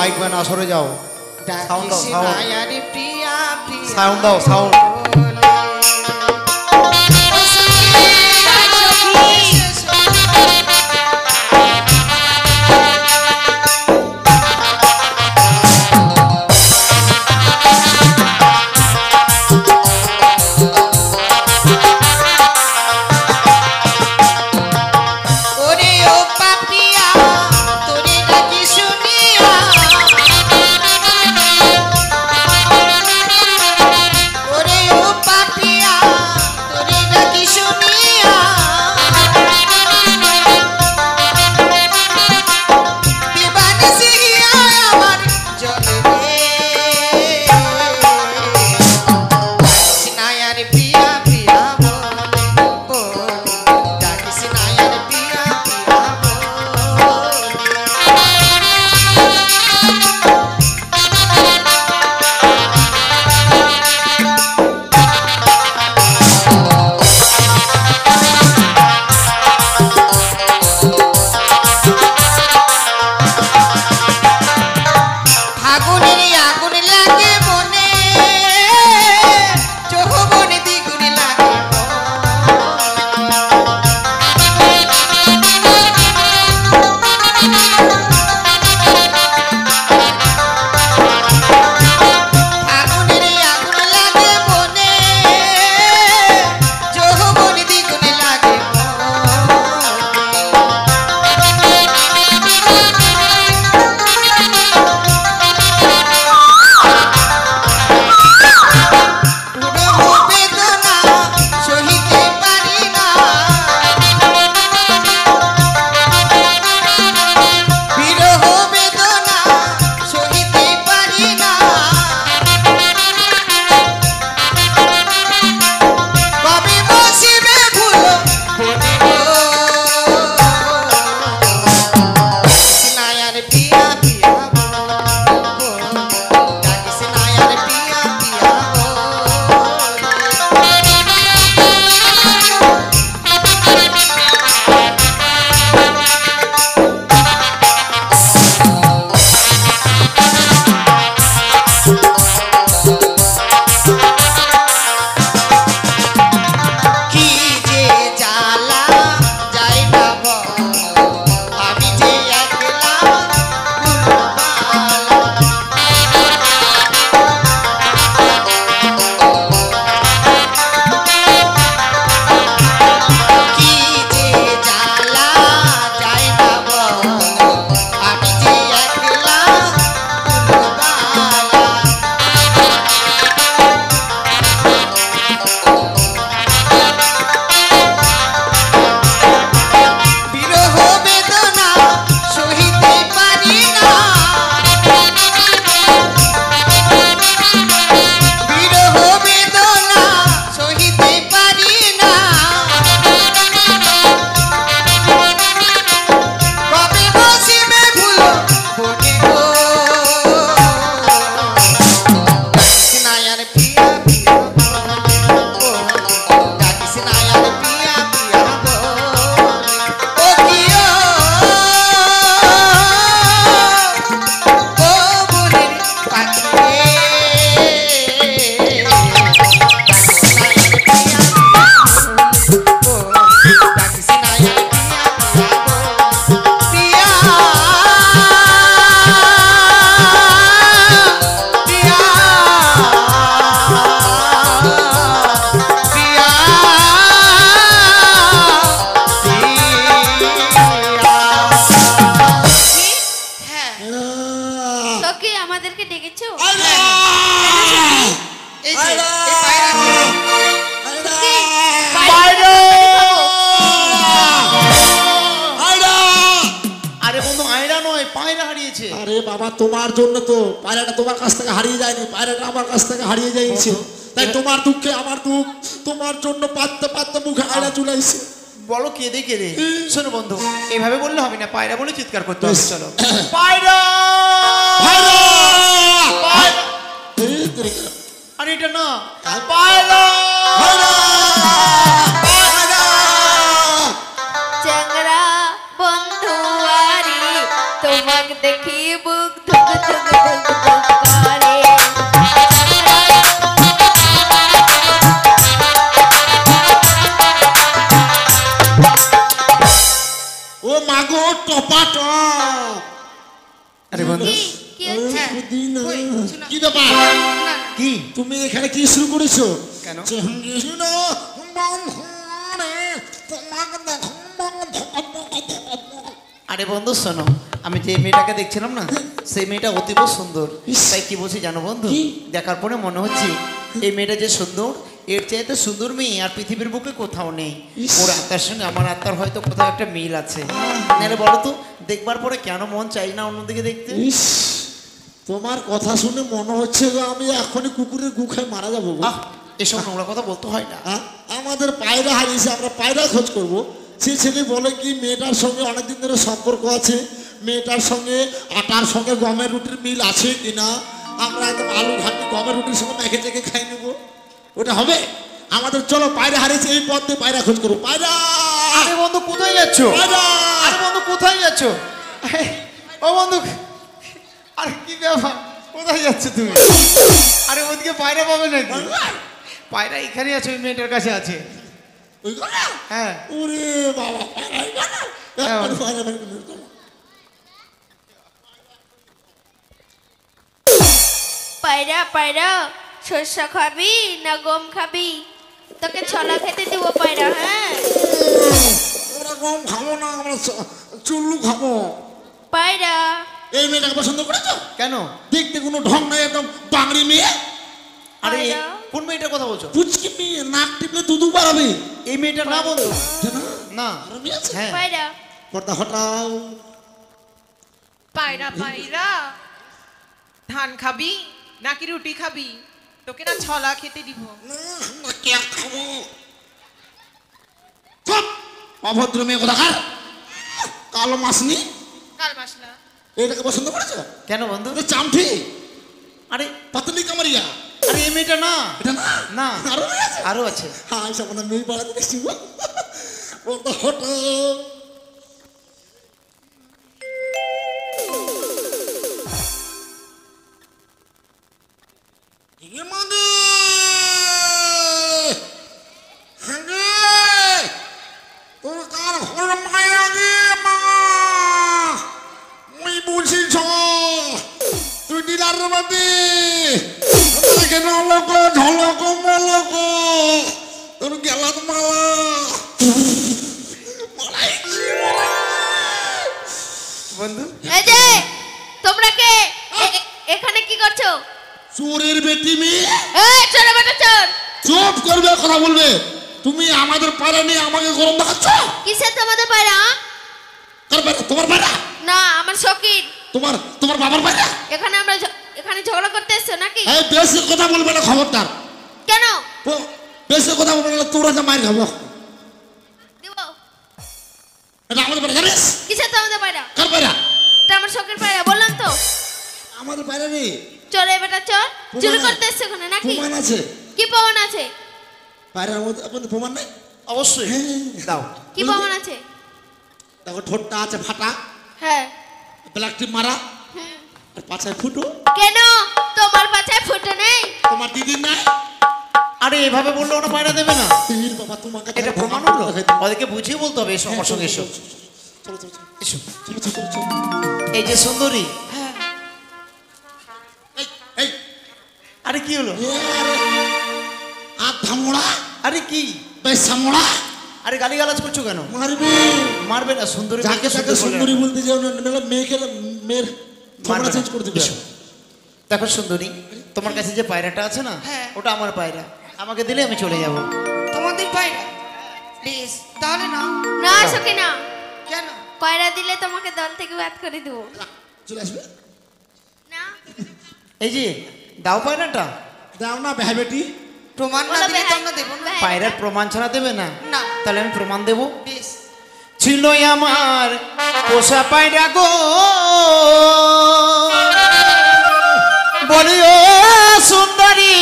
Mic বানা সরে যাও সাউন্ড দাও সাউন্ড দাও সাউন্ড আরে বাবা তোমার জন্য তো পায়রাটা তোমার কাছ থেকে হারিয়ে যায়নি, পায়রাটা আমার কাছ থেকে হারিয়ে যাইছে। তাই তোমার দুঃখে আমার দুঃখ, তোমার জন্য পাততে পাততে মুখে আয়না চুলাইছে। বলো কেঁদে কেঁদে। শোনো বন্ধু, এইভাবে বললে হবে না, পায়রা বলে চিৎকার করতে হবে। চলো পায়রা পায়রা পায়রা, আরে এটা না, পায়রা পায়রা পায়রা। চ্যাংড়া বন্ধু আরি তোমাকে দেখি বুক ধুক ধুক দিন কই, কিছু না। কি ব্যাপার না, না। কি তুমি এখানে কি শুরু করেছো কেন? আরে বন্ধু শোনো, আমি যে মেয়েটাকে দেখছিলাম না, সেই মেয়েটা অতীব সুন্দর। তাই কি বলছি জানো বন্ধু, কি? দেখার পরে মনে হচ্ছে এই মেয়েটা যে সুন্দর, এর চাইতে সুন্দর মেয়ে আর পৃথিবীর বুকে কোথাও নেই। ইস। ওর আত্মার সঙ্গে আমার আত্মার হয়তো কোথাও একটা মিল আছে। নাহলে বলো তো, দেখবার পরে কেন মন চাই না অন্যদিকে দেখতে? ইস, তোমার কথা শুনে মনে হচ্ছে যে আমি এখনই কুকুরের গুখায় মারা যাবো গো। আহ, এসব নোংরা কথা বলতে হয় না। আমাদের পায়রা হারিয়েছে, আমরা পায়রা খোঁজ করব। সে ছেলে বলে কি মেয়েটার সঙ্গে অনেকদিন ধরে সম্পর্ক আছে, মেয়েটার সঙ্গে আটার সঙ্গে গমের রুটির মিল আছে কিনা। আমরা একদম আলু ঘাটি গমের রুটির সঙ্গে মেখে চেখে খাই নেবো, ওটা হবে আমাদের। চলো পায়রা হারিয়েছে, এই পথে পায়রা খোঁজ করবো। পায়রা, আরে বন্ধু কোথায় যাচ্ছ? পায়রা, আরে বন্ধু কোথায় যাচ্ছ? ও বন্ধু, আরে কি ব্যাপার, কোথায় যাচ্ছ তুমি? আরে ওদিকে পায়রা পাবে নাকি? পায়রা এখানে আছে, ওই মেয়েটার কাছে আছে। ওই কথা? হ্যাঁ ওরে বাবা, পায়রা, এই কথা? হ্যাঁ। একবার পায়রা বের করে দাও। পায়রা পায়রা, শস্য খাবি না গম খাবি? তোকে ছলা খেতে দিব পায়রা। হ্যাঁ ওরা গম খাবো না, আমরা চুল্লু খাবো। পায়রা, এই মেয়েটাকে পছন্দ করেছো? কেন? দেখতে কোনো ঢং নাই, একদম বাঙড়ি মেয়ে, আরে পায়রা। কোন মেয়েটার কথা বলছো? পুচকি মেয়ে, নাক টিপলে দুধু বাড়াবে। এই মেয়েটা না বন্ধু, জানো? না। আরো মেয়ে আছে? হ্যাঁ পায়রা, পর্দা হটাও। পায়রা পায়রা, ধান খাবি নাকি রুটি খাবি? তোকে না ছলা খেতে দিব। না, আমরা কেক খাবো। চুপ! অভদ্র মেয়ে কোথাকার, কালো মাসনি। কাল মাসলা। এটাকে পছন্দ করেছো? কেন বন্ধু? এটা চামঠি, আরে পাতলি কামারিয়া। আরে এই মেয়েটা না। এটা না, না, আরো মেয়ে আছে। আরো আছে। হ্যাঁ, এসব আমরা মেয়ে পাড়াতে দেখছি। পর্দা হটাও। এ মানে হাঙ্গে তোর কার হল মায়া গে মা, মুই বুঝিছ তুই দিলার বাদে তোকে নলক ঝলক মলক তোর গেলাত মালা বন্ধু এই যে তোমরা কে এখানে কি করছো? চোরের বেটি মেয়ে, এই চোর বেটা চোর, চুপ করবে, কথা বলবে। তুমি আমাদের পাড়া নিয়ে আমাকে গরম দেখাচ্ছ। কিসের তোমাদের পায়রা? কার পাড়া? তোমার পাড়া? না, আমার শকির। তোমার বাবার পাড়া? এখানে আমরা এখানে ঝগড়া করতে এসছো নাকি? এই বেশি কথা বলবে না, খবরদার। কেন বেশি কথা বলবে না, তোরা যা মার খাবো। দিব? এটা আমাদের পাড়া, জানিস? কিসের তোমাদের পায়রা? কার পাড়া? এটা আমার শকির পায়রা, বললাম তো। আমাদের পাড়া রে। চোর এই বেটা চোর, প্রমাণ চুরি আছে। করতে এসছো এখানে নাকি? প্রমাণ আছে? কি প্রমাণ আছে? পাড়ার মধ্যে আপনাদের প্রমাণ নাই? অবশ্যই দাও। কি প্রমাণ আছে? দেখো, ঠোঁটটা আছে ফাটা, হ্যাঁ। ব্ল্যাক টিপ মারা, আর পাছায় ফুটো। কেন তোমার পাছায় ফুটে নেই? তোমার দিদির নাই? আরে এভাবে বললে ওরা পায়রা দেবে না। তীর বাবা, তোমাকে এটা প্রমাণ হলো, ওদেরকে বুঝিয়ে বলতে হবে। এসব আমার সঙ্গে এসো, চলো চলো চলো এসো। চলো চলো চলো। এই যে সুন্দরী, এই এই আরে কি হলো? আধা মোড়া, আরে কি? বেসা মোড়া, আরে গালিগালাজ করছো কেন? মারবে। মারবে না, সুন্দরী যাকে মেয়েকে তাকে সুন্দর বলে সুন্দরী রাখো। বলতে যাও না, নাহলে মেয়েকে মেয়ের মারবে থোবড়া না। চেঞ্জ করে দিবে। এসো। দেখো সুন্দরী, তোমার কাছে যে পায়রাটা আছে না, হ্যাঁ। ওটা আমার পায়রা। আমাকে দিলে আমি চলে যাব। তোমাদের পায়রা? প্লিজ তাহলে না। না সকি না, কেন? পায়রা দিলে তোমাকে দল থেকে বাদ করে দেবো। চলে আসবে। না, এই যে দাও পায়রাটা। দাও না ভাই বেটি। প্রমাণ না বলো দিলে তো বেহাই- আমরা দেবো না। পায়রার প্রমাণ ছাড়া দেবে না? না। তাহলে আমি প্রমাণ দেব। প্লিজ। ছিল আমার পোষা পায়রা গো, বলিও সুন্দরী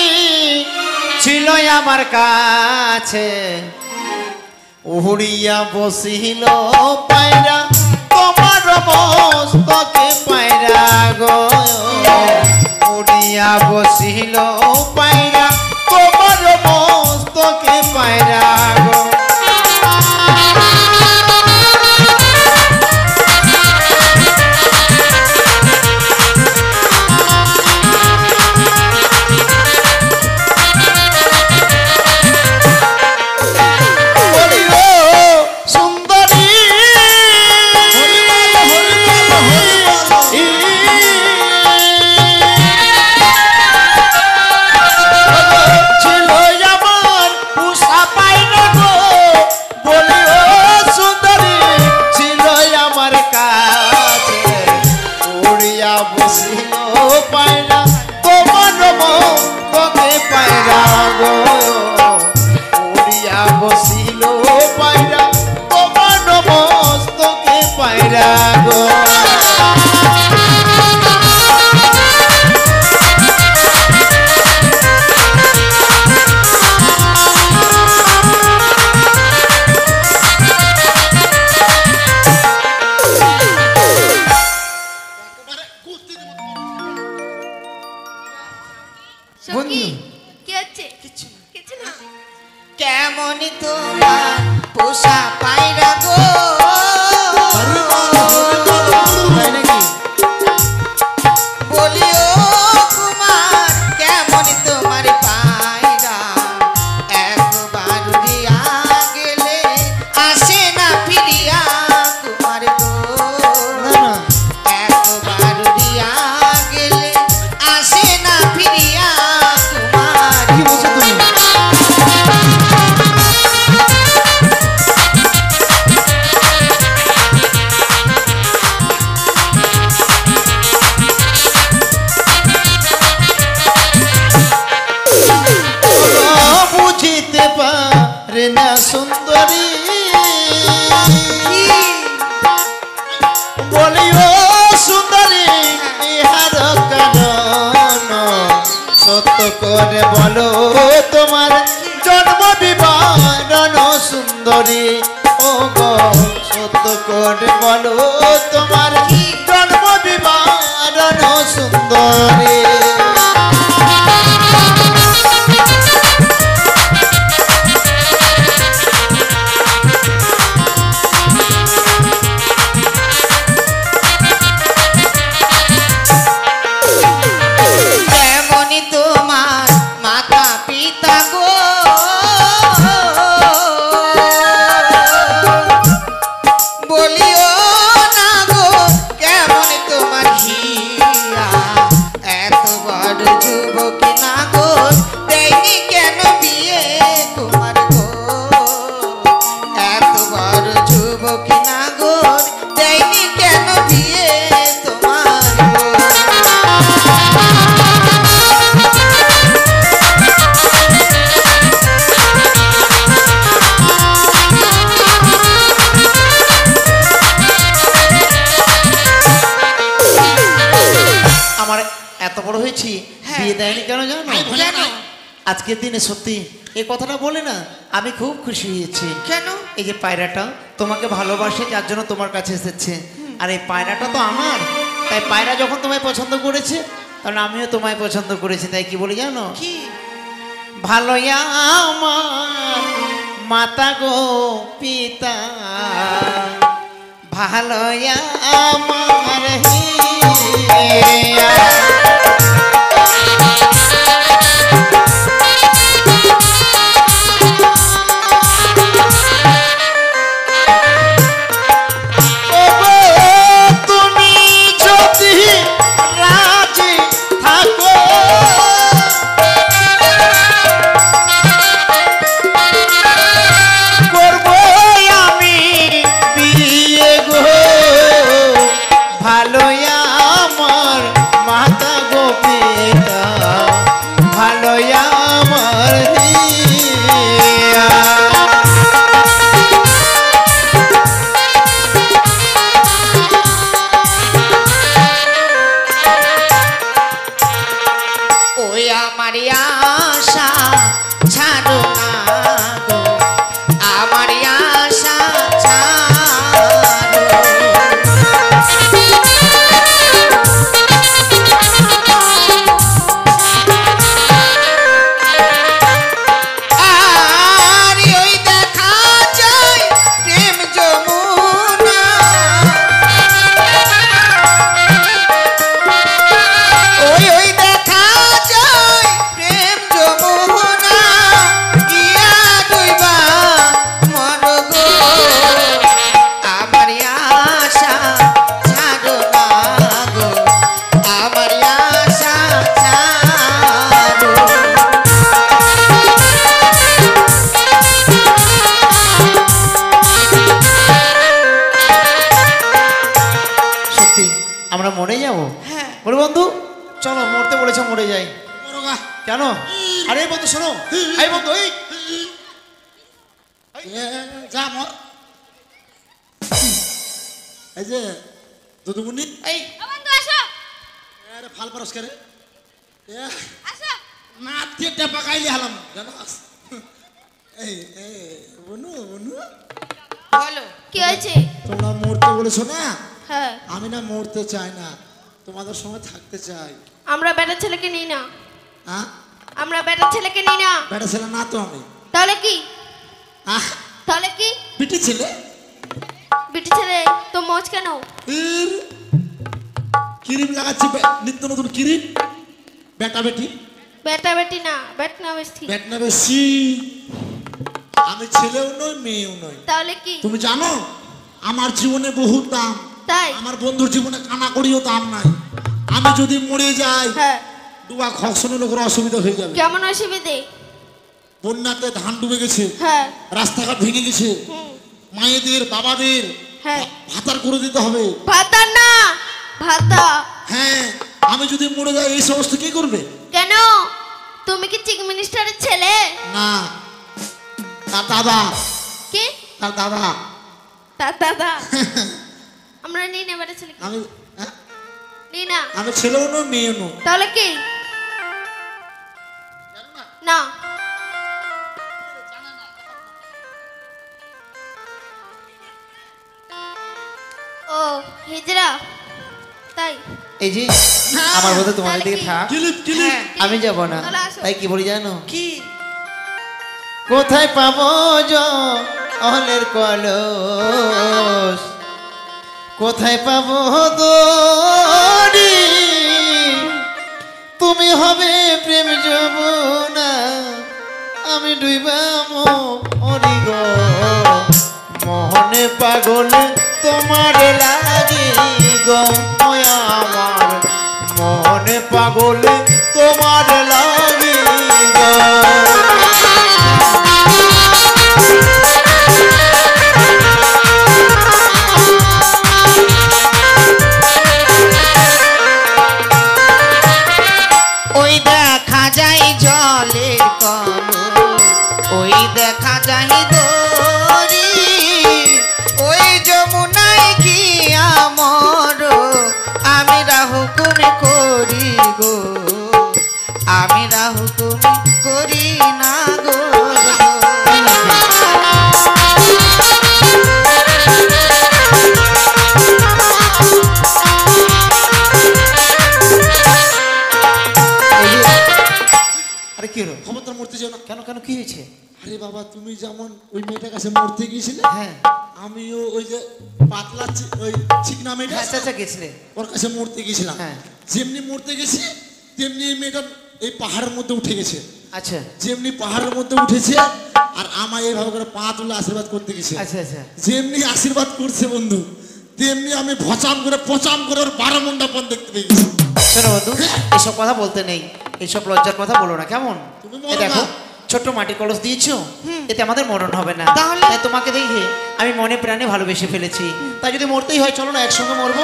ছিল আমার কাছে, উড়িয়া বসিল পায়রা তোমার মস্তকে পায়রা গো, উড়িয়া বসিল পায়রা তোমার মস্তকে পায়রা গো। সখী কি হচ্ছে? কিচ্ছু না। কিছু না। কেমন তোমার পোষা পায়রা গো, তাই নাকি? বলিও কুমার কেমন তোমার পায়রা, একবার উড়িয়া গেলে আসে না ফিরিয়া কুমার গো, না না, একবার উড়িয়া গেলে আসে না ফিরিয়া কুমার কি বলছো তুমি? বুঝিতে পারে না সুন্দরী, বলিও সুন্দরী ইহার কারণ সত্য করে বলো তোমার জন্ম বিবরণ সুন্দরী, ও গো সত্য করে বলো তোমার জন্ম বিবরণ সুন্দরী। কেমন তোমার মাতা পিতা গো, বলিও না গো কেমন তোমার হিয়া, এত বড় যুবক না গো দেয়নি কেন বিয়ে তোমার গো, এত বড় যুবক না গো দেয়নি কেন বিয়ে তোমার গো। আমার এত বড় হয়েছি হ্যাঁ। বিয়ে দেয়নি কেন জানো? কেন? আজকের দিনে সত্যি এই কথাটা বলে না আমি খুব খুশি হয়েছি। কেন? এই যে পায়রাটা তোমাকে ভালোবাসে যার জন্য তোমার কাছে এসেছে, আর এই পায়রাটা তো আমার, তাই পায়রা যখন তোমায় পছন্দ করেছে তাহলে আমিও তোমায় পছন্দ করেছি। তাই কি বলি জানো? কি? ভালো আমার মাতা গো পিতা, ভালো আমার হিয়া। ওগো, তুমি যদি রাজি থাকো, করবো আমি বিয়ে গো, ভালো আমার মাতা গো পিতা, ভালো আমার হিয়া। ওই আমার আশা ছাড়ো না গো, আমার আশা ছাড়ো। আর ওই দেখা যায় প্রেম যমুনা, ওই দেখা যায় প্রেম যমুনা, গিয়া ডুইবা মর গো, আমার আশা ছাড়ো না গো, আমার আশা ছাড়ো। সত্যি আমরা মরে যাবো? হ্যাঁ। বলে বন্ধু চলো, মরতে বলেছে মরে যাই। মরগা। কেন? আরে বন্ধু শোনো, এই বন্ধু এই যা মর। এই যে দুদুমুনি, এই বন্ধু আসো আরে ফাল পারস করে আসো। না তেটা পাকাইলি হালাম জানাস। এই এই বনু বনু, বলো। কি হয়েছে? তোমরা মরতে বলেছো না, হ্যাঁ, আমি না মরতে চাই না, তোমাদের সঙ্গে থাকতে চাই। আমরা বেটা ছেলেকে নিই না। হ্যাঁ আমরা বেটা ছেলেকে নিই না। বেটা ছেলে না তো আমি। তাহলে কি? আহ, তাহলে কি? বিটি ছেলে। বিটি ছেলে তো মোচ কেন? এর ক্রিম লাগাচ্ছি, নিত্য নতুন ক্রিম। বেটা বেটি। বেটা বেটি না, বেট না বেশি। বেট না বেশি। আমি ছেলেও নই মেয়েও নই। তাহলে কি? তুমি জানো আমার জীবনে বহুত দাম। তাই? আমার বন্ধুর জীবনে কানা করিও দাম নাই। আমি যদি মরে যাই হ্যাঁ। ডুবা খকশনের লোকের অসুবিধা হয়ে যাবে। কেমন অসুবিধে? বন্যাতে ধান ডুবে গেছে, হ্যাঁ। রাস্তাঘাট ভেঙে গেছে, হুম। মায়েদের বাবাদের হ্যাঁ। ভাতার করে দিতে হবে। ভাতা না, ভাতা। হ্যাঁ, আমি যদি মরে যাই এই সমস্ত কি করবে? কেন? তুমি কি চিফ মিনিস্টারের ছেলে? না, তার দাদা। কি? তার দাদা। তার দাদা। আমরা নিই না বেটা ছেলে। আমি হ্যাঁ? নিই না। আমি ছেলেও নই মেয়েও নই। তাহলে কি? না। ও হিজরা, তাই? এই যে আমার বন্ধু তোমাদের তাহলে দিকে কি? থাক, কিলিপ কিলিপ। হ্যাঁ। আমি যাব না। তাহলে আসো। তাই কি বলি জানো? কি? কোথায় পাবো জলের কলস, কোথায় পাবো দড়ি, তুমি হবে প্রেম যমুনা, আমি ডুইবা মরি গো, মোহনে পাগল তোমার লাগি গো, ওই আমার মোহনে পাগল তোমার লাগি গো। ওই দেখা যায় জলের কলস, ওই দেখা যায় দড়ি, ওই যমুনায় গিয়া মর, আমি রাহু কোনে করি গো, আমি রাহু কোনে করি না গো। আরে কি হলো? ক্ষমতার মূর্তি যেন। কেন কেন কি হয়েছে? আরে বাবা, তুমি যেমন ওই মেয়েটার কাছে মরতে গিয়েছিলে, হ্যাঁ আমিও ওই যে পাতলা ওই চিকনা মেয়েটা আচ্ছা আচ্ছা গেছিলে। ওর কাছে মরতে গেছিলাম। হ্যাঁ। যেমনি মরতে গেছি তেমনি এই মেয়েটা এই পাহাড়ের মধ্যে উঠে গেছে। আচ্ছা যেমনি পাহাড়ের মধ্যে উঠেছে আর আমায় এইভাবে করে পা তুলে আশীর্বাদ করতে গেছে। আচ্ছা আচ্ছা। যেমনি আশীর্বাদ করছে বন্ধু, তেমনি আমি ভচাম করে পচাম করে ওর 12 মুন্ডা পান দেখতে পেয়েছি। শোনো বন্ধু, এসব কথা বলতে নেই, এইসব লজ্জার কথা বলো না কেমন? তুমি এই বলো দেখো না। ছোট্ট মাটির কলস দিয়েছো, এতে আমাদের মরণ হবে না। তাহলে? তাই তোমাকে দেখে আমি মনে প্রাণে ভালোবেসে ফেলেছি, তাই যদি মরতেই হয় চলো না একসঙ্গে মরবো।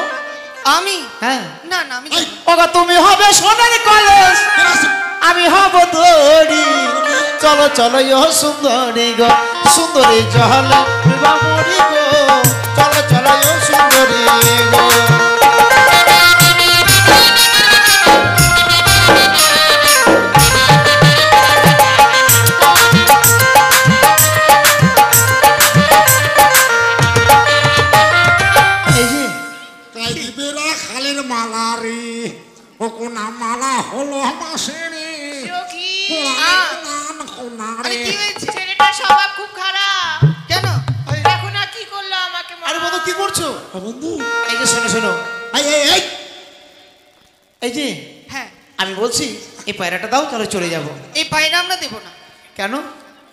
আমি? হ্যাঁ। না না, আমি এই, ওগো তুমি হবে সোনার কলস, আমি হব দড়ি, চলো চলো ইহ সুন্দরী গো, সুন্দরী জল বিবাহ মরি গো, চলো চলো ইহ সুন্দরী গো। এই যে তাই দিবেরা খালের মালা রে, ও কোনা মালা হলো মাসে রে, সখী। নান কোনা আরে রে। কি হয়েছে? ছেলেটার স্বভাব খুব খারাপ। কেন? দেখো না কি করলো আমাকে মা। আরে বন্ধু কি করছো? বন্ধু এই যে শোনো শোনো, এই এই এই এই যে হ্যাঁ, আমি বলছি এই পায়রাটা দাও, তাহলে চলে যাব। এই পায়রা আমরা দেবো না, কেন?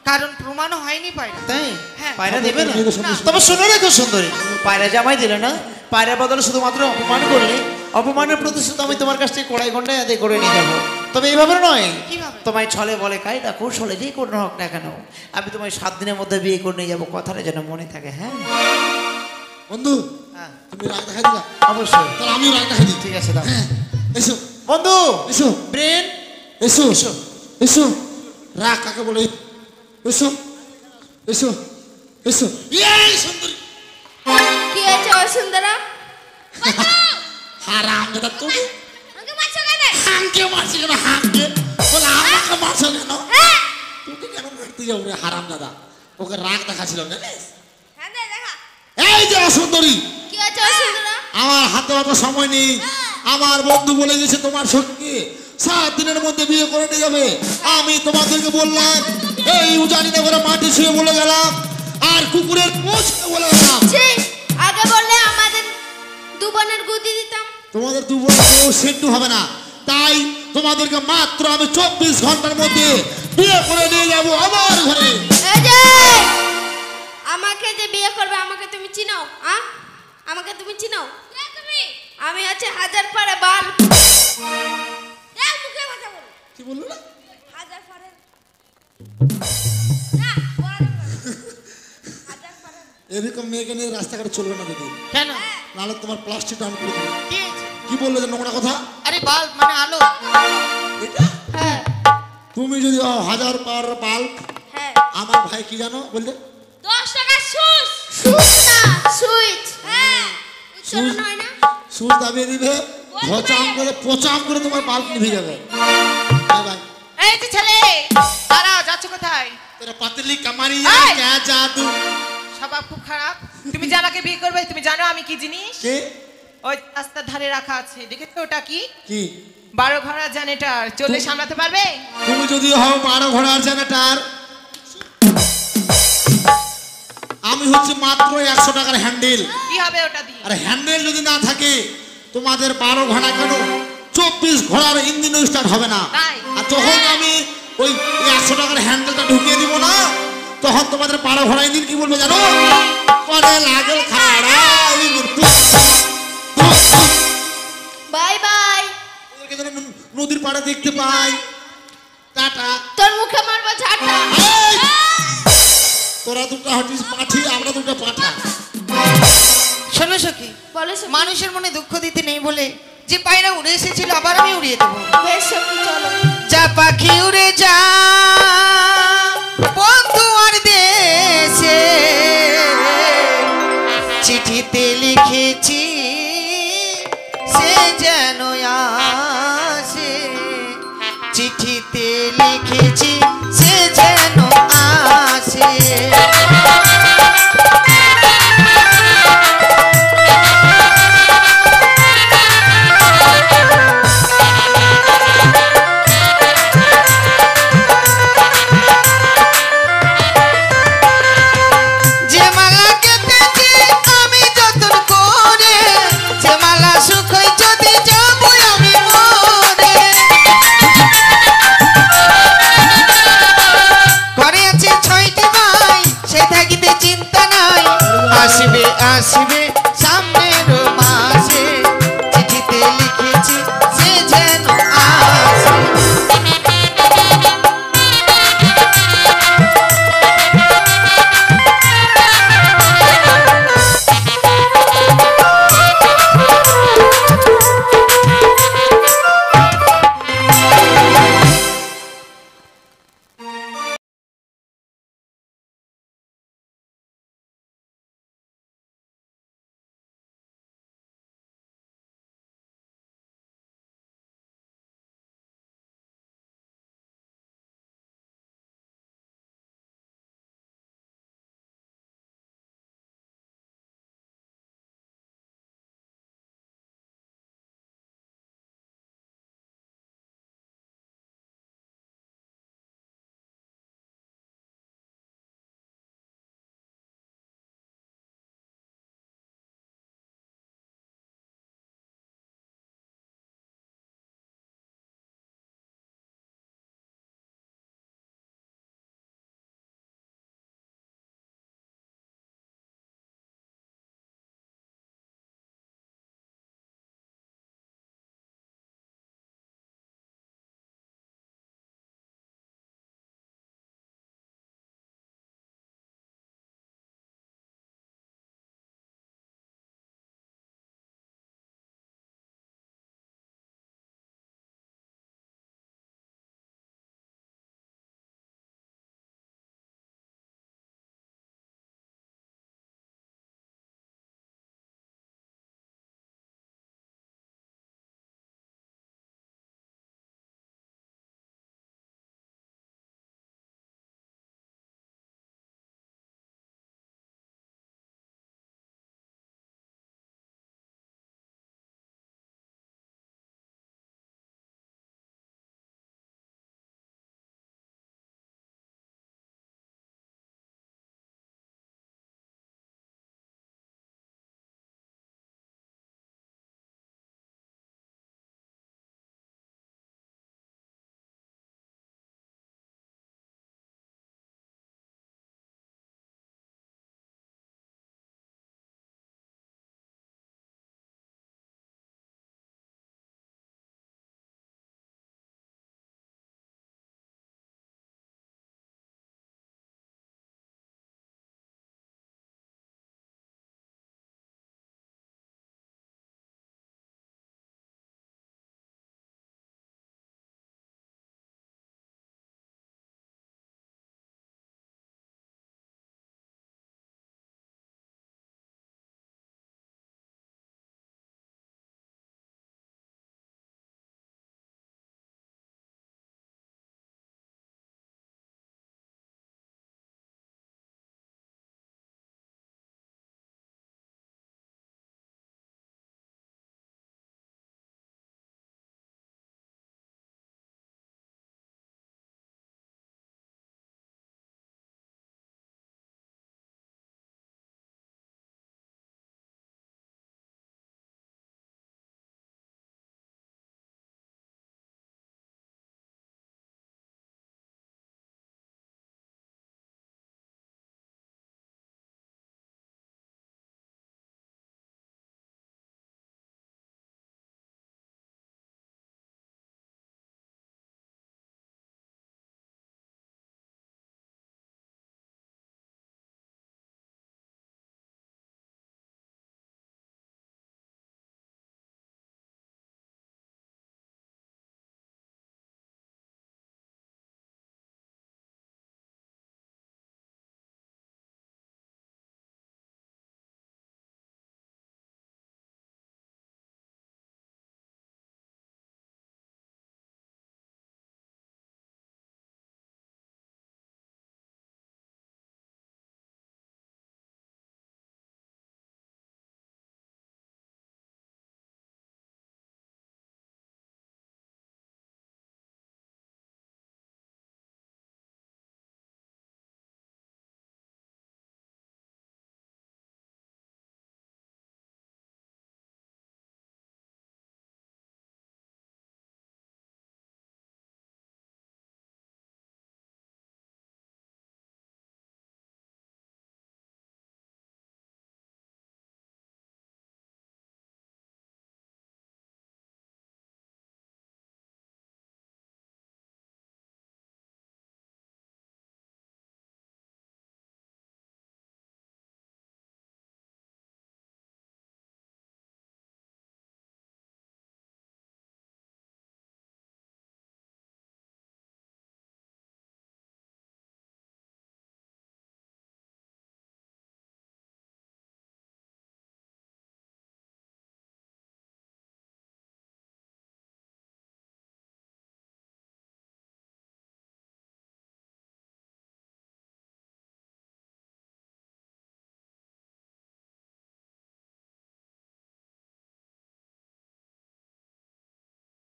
কারণ প্রমাণও হয়নি পায়রা। তাই হ্যাঁ। পায়রা দেবে না? না। তবে শুনে রেখো সুন্দরী, পায়রা জামাই দিলে না, পায়রার বদলে শুধুমাত্র অপমান করলে, অপমানের প্রতিশোধ আমি তোমার কাছ থেকে কড়াই ঘন্টায় আদায় করে নিয়ে যাবো। তবে এইভাবে নয়, কিভাবে? তোমায় ছলে বলে কায়দা কৌশলে যেই কোনো হোক না কেন, আমি তোমায় 7 দিনের মধ্যে বিয়ে করে নিয়ে যাবো, কথাটা যেন মনে থাকে। হ্যাঁ বন্ধু, হ্যাঁ, তুমি রাগ দেখা দিলা, অবশ্যই। তাহলে আমিও রাগ দেখা দিই। ঠিক আছে দাও। হ্যাঁ, এসো বন্ধু এসো ব্রেন, এসো এসো। এসো, রাগ কাকে বলে? এসো এসো এসো। এই সুন্দরী কি হয়েছে ও সুন্দরা? হারাম দাদা, তুমি হামকে মারছি কেন? হামকে বলে আমাকে মারছো কেন? তোকে কেন মারতে যাবো রে হারাম দাদা? ওকে রাগ দেখাছিল না? এই যে সুন্দরী, কি হয়েছে ও সুন্দরা? আমার হাতে অত সময় নেই। আমার বন্ধু বলে গেছে তোমার সঙ্গে 7 দিনের মধ্যে বিয়ে করে নিয়ে যাবে। আমি তোমাদেরকে বললাম, এই উজানি নগরে মাটি ছুঁয়ে বলে গেলাম, আর কুকুরের পোষ বলে গেলাম। ছি, আগে বললে আমাদের দু বোনের গুদি দিতাম। তোমাদের দু বোন কেউ সেটু হবে না, তাই তোমাদেরকে মাত্র আমি 24 ঘন্টার মধ্যে বিয়ে করে নিয়ে যাবো আমার ঘরে। এই যে আমাকে যে বিয়ে করবে, আমাকে তুমি চিনো? আমাকে তুমি চিনো? আমি হচ্ছে হাজার পাড়া বাল। মুখে কথা বলো। কি বললো না? হাজার পাড়া। এরকম মেয়েকে নিয়ে রাস্তাঘাটে চলবে না দিদি, কেন? নাহলে তোমার প্লাস্টিক ডাউন করে দেবে। কি হয়েছে? কি বললে যে নোংরা কথা? আরে বাল্ব মানে আলো। এটা হ্যাঁ তুমি যদি 1000 পার বাল্ব, হ্যাঁ। আমার ভাই কি জানো বললে? 10 টাকা সুইচ। সুইচ না, সুইচ। হ্যাঁ, উচ্চারণ হয় না। সুচ দাবিয়ে দিবে, পচাম করে তোমার বাল্ব নিভে যাবে। Bye bye. এই যে ছেলে, দাঁড়াও, যাচ্ছ কোথায়? তেরা পাতলি কামারি এই! ক্যা জাদু। স্বভাব খুব খারাপ। তুমি যাকে বিয়ে করবে তুমি জানো আমি কি জিনিস? কে? ওই রাস্তার ধারে রাখা আছে, দেখেছো ওটা কি? কি? 12 ঘোড়া জেনারেটর। চলে সামলাতে পারবে? তুমি যদি হও 12 ঘোড়ার জেনারেটর, আমি হচ্ছে মাত্র 100 টাকার হ্যান্ডেল। কি হবে ওটা দিয়ে? আর হ্যান্ডেল যদি না থাকে, তোমাদের 12 ঘোড়া কেন 24 ঘোড়ার ইঞ্জিনও স্টার্ট হবে না। তাই? আর যখন আমি ওই 100 টাকার হ্যান্ডেলটা ঢুকিয়ে দিব না, তখন তোমাদের 12 ঘোড়া ইঞ্জিন কি বলবে জানো? পরে লাগল খাড়া ইঞ্জিন। Bye bye. ওদেরকে যেন নদীর পাড়ে দেখতে পাই। টাটা। তোর মুখে মারবো ঝাঁটা। এই! তোরা দুটো হটিস পাঠি, আমরা দুটো পাঠা। শোনো সখী, বলো সখী। মানুষের মনে দুঃখ দিতে নেই বলে যে পায়রা উড়ে এসেছিল আবার আমি উড়িয়ে দেবো। বেশ সখী, চলো। যা পাখি উড়ে যা বন্ধু আর দেশে, চিঠিতে লিখেছি সে যেন আসে, চিঠিতে লিখেছি সে যেন